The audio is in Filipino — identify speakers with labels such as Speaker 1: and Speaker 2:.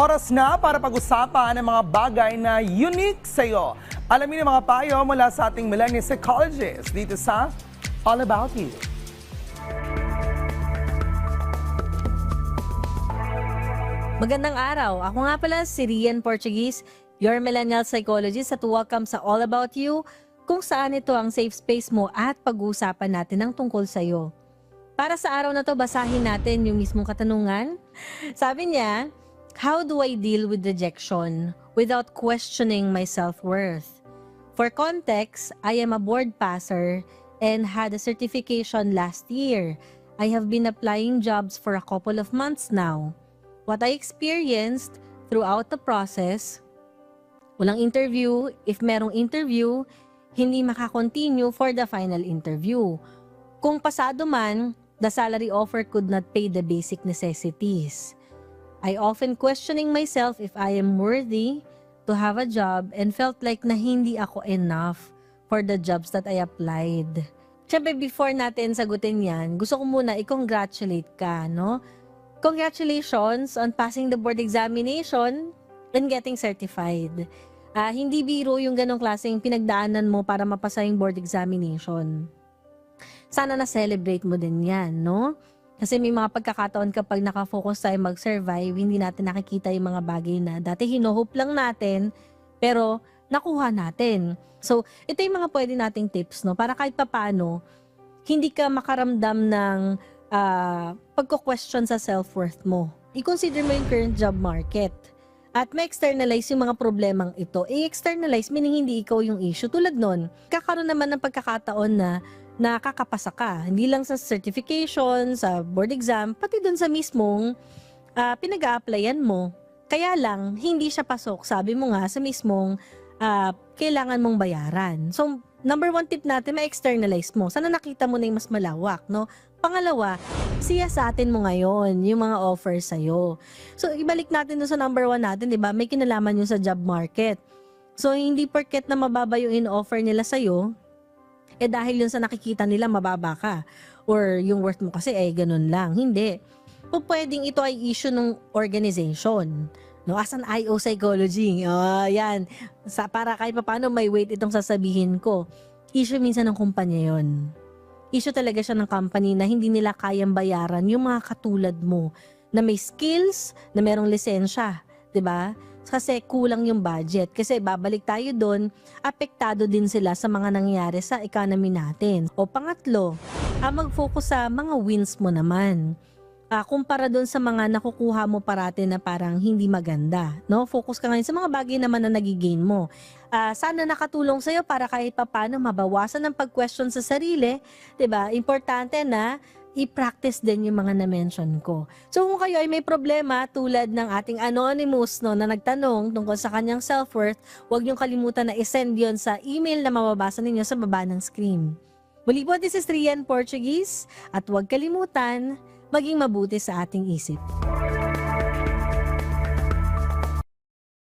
Speaker 1: Oras na para pag-usapan ang mga bagay na unique sa iyo. Alamin ang mga payo mula sa ating millennial psychologist dito sa All About You.
Speaker 2: Magandang araw. Ako nga pala si Rian Portuguese, your millennial psychologist at welcome sa All About You, kung saan ito ang safe space mo at pag-uusapan natin ng tungkol sa iyo. Para sa araw na to, basahin natin yung mismong katanungan. Sabi niya, how do I deal with rejection without questioning my self-worth? For context, I am a board passer and had a certification last year. I have been applying jobs for a couple of months now. What I experienced throughout the process, walang interview. If merong interview, hindi makakontinue for the final interview. Kung pasado man, the salary offer could not pay the basic necessities. I often questioning myself if I am worthy to have a job and felt like na hindi ako enough for the jobs that I applied. Siyempre, before natin sagutin yan, gusto ko muna i-congratulate ka, no? Congratulations on passing the board examination and getting certified. Hindi biro yung ganong klaseng pinagdaanan mo para mapasa yung board examination. Sana na-celebrate mo din yan, no? Kasi may mga pagkakataon kapag nakafocus tayo mag-survive, hindi natin nakikita yung mga bagay na dati hinohope lang natin, pero nakuha natin. So, ito yung mga pwede nating tips, no? Para kahit papano, hindi ka makaramdam ng pagko-question sa self-worth mo. I-consider mo yung current job market. At ma-externalize yung mga problemang ito. I-externalize meaning hindi ikaw yung issue. Tulad nun, kakaroon naman ng pagkakataon na nakakapasa ka. Hindi lang sa certification, sa board exam, pati dun sa mismong pinag-a-applyan mo. Kaya lang, hindi siya pasok. Sabi mo nga sa mismong kailangan mong bayaran. So, number one tip natin, ma-externalize mo. Sana nakita mo na yung mas malawak, no? Pangalawa, siyasatin mo ngayon yung mga offers sa'yo. So, ibalik natin doon sa number one natin, di ba? May kinalaman yung sa job market. So, hindi porket na mababa yung in-offer nila sa'yo, dahil yun sa nakikita nila mababa ka. Or yung worth mo kasi ganun lang. Hindi. Kung pwedeng ito ay issue ng organization. No, as an IO psychology. Yan. Para kahit paano may weight itong sasabihin ko. Issue minsan ng kumpanya yon. Issue talaga siya ng company na hindi nila kayang bayaran yung mga katulad mo na may skills, na merong lisensya. 'Di ba? Kasi kulang yung budget. Kasi babalik tayo doon, apektado din sila sa mga nangyayari sa economy natin. O pangatlo, mag-focus sa mga wins mo naman. Kumpara doon sa mga nakukuha mo parati na parang hindi maganda. No? Focus ka ngayon sa mga bagay naman na nagigain mo. Sana nakatulong sa'yo para kahit papano mabawasan ng pag-question sa sarili. 'Di ba? Importante na i-practice din yung mga na-mention ko. So kung kayo ay may problema tulad ng ating anonymous na nagtanong tungkol sa kanyang self-worth, huwag niyong kalimutan na i-send yon sa email na mababasa ninyo sa baba ng screen. Muli po, this is Rian Portuguese at huwag kalimutan, maging mabuti sa ating isip.